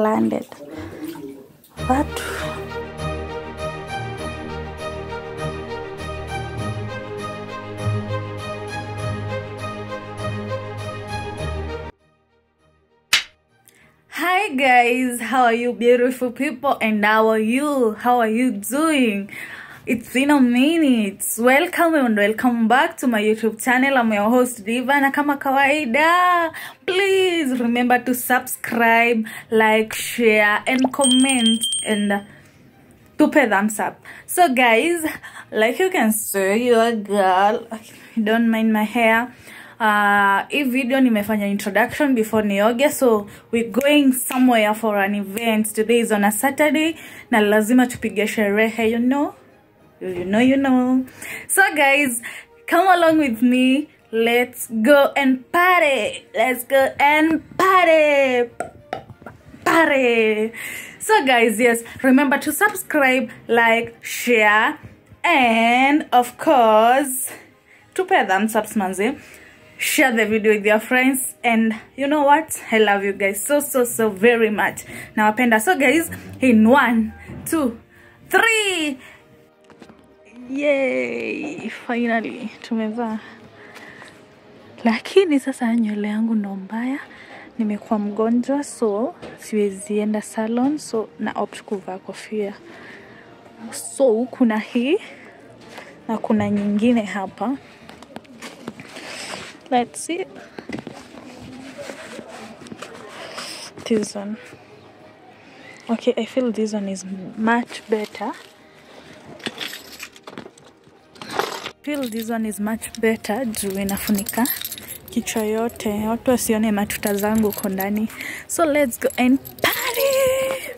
landed. What? Hi guys, how are you beautiful people, and how are you doing? It's been a minute. Welcome and welcome back to my YouTube channel. I'm your host Diva, na kama kawaida, please remember to subscribe, like, share and comment, and to pay thumbs up. So guys, like you can see, you're a girl. Don't mind my hair. This video nimefanya introduction before nioge, so we're going somewhere for an event. Today is on a Saturday na lazima tupige sherehe, you know. So guys, come along with me. Let's go and party. So guys, yes, remember to subscribe, like, share, and of course to pay thumbs up, manze. Share the video with your friends, and you know what, I love you guys so very much. Now apenda. So guys, in 1 2 3, yay, finally tumevaa. Lakini sasa nywele yangu ndo mbaya, nimekuwa mgonjwa, so siwezi enda salon, so na opt kuvaa kofia. So kuna hii na kuna nyingine hapa. Let's see. This one. Okay, I feel this one is much better. Juu inafunika kichwa yote, watu wasione matuta zangu huko ndani. So let's go and party.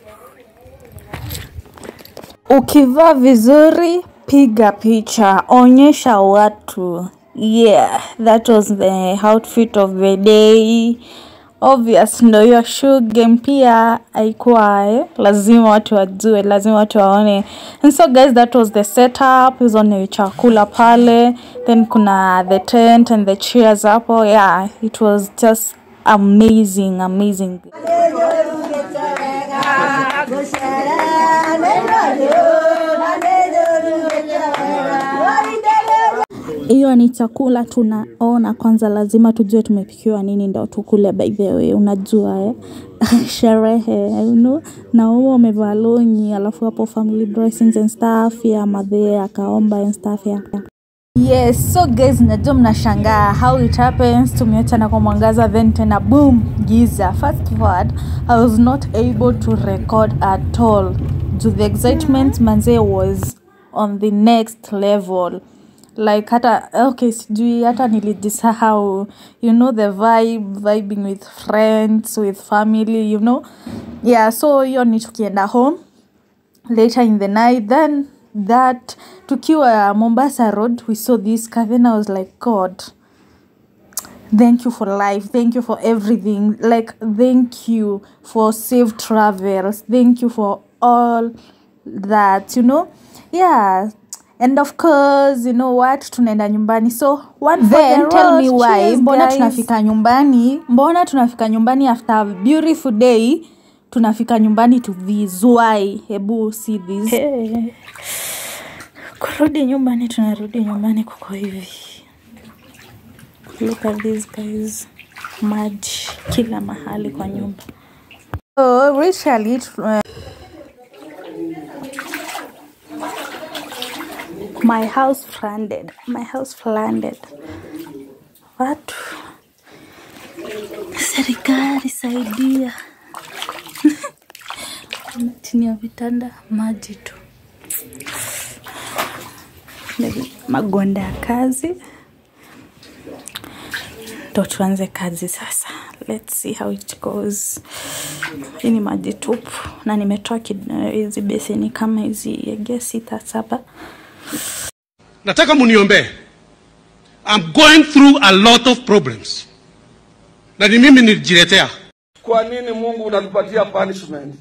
Ukivaa vizuri, piga picha, onyesha watu. Yeah, that was the outfit of the day. Obvious, ndo your shoe game pia haikuwa lazima watu wajue, lazima watu waone. And so guys, that was the setup. Hizo ni chakula pale, then kuna the tent and the chairs hapo. Yeah, it was just amazing. Hiyo ni chakula tunaona, kwanza lazima tujue tumepikiwa nini ndio tukule. By the way, unajua sherehe, you know, na wao wamevaa longi, alafu hapo family blessings and stuff ya madhe akaomba and stuff ya. Yes, so guys, najua mnashangaa how it happens. Tumeacha kwa mwangaza, then tena boom, giza. First word, I was not able to record at all. The excitement, manze, was on the next level. Like hata okay, sijui hata nilijisahau, you know, the vibing with friends, with family, you know. Yeah, so hiyo ni tukienda home later in the night. Then that tukiwa Mombasa Road, we saw this car, then I was like, God, thank you for life, thank you for everything, like thank you for safe travels, thank you for all that, you know. Yeah. And of course, you know what, tunaenda nyumbani. So one then tell me why, mbona tunafika nyumbani? Mbona tunafika nyumbani after a beautiful day? Tunafika nyumbani to this. Why? Hebu see this. Hey. Kurudi nyumbani, tunarudi nyumbani kuko hivi. Look at this guys. Maji kila mahali kwa nyumba. So literally my house flooded. What? Serikali saidia. Chini ya vitanda maji tu. Magonda ya kazi. Ndo tuanze kazi sasa. Let's see how it goes. Hii ni maji tupu na nimetoa hizi beseni kama hizi ya gesi 6-7. Nataka muniombe. I'm going through a lot of problems. Na ni mimi nijiletea. Kwa nini Mungu unatupatia punishment?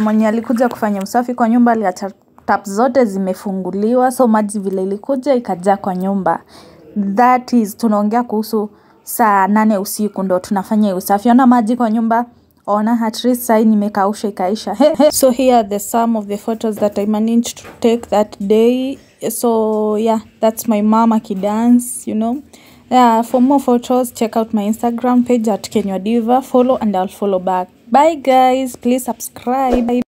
Mwenye alikuja kufanya usafi kwa nyumba, aliacha tap zote zimefunguliwa, so maji vile ilikuja ikajaa kwa nyumba. That is, tunaongea kuhusu saa 8 usiku ndo tunafanya usafi. Ona maji kwa nyumba Ona at least sai nimekausha ikaisha. So here are the some of the photos that I managed to take that day. So yeah, that's my mama kidance, you know. Yeah, for more photos, check out my Instagram page at Kenya Diva. Follow and I'll follow back. Bye guys, please subscribe.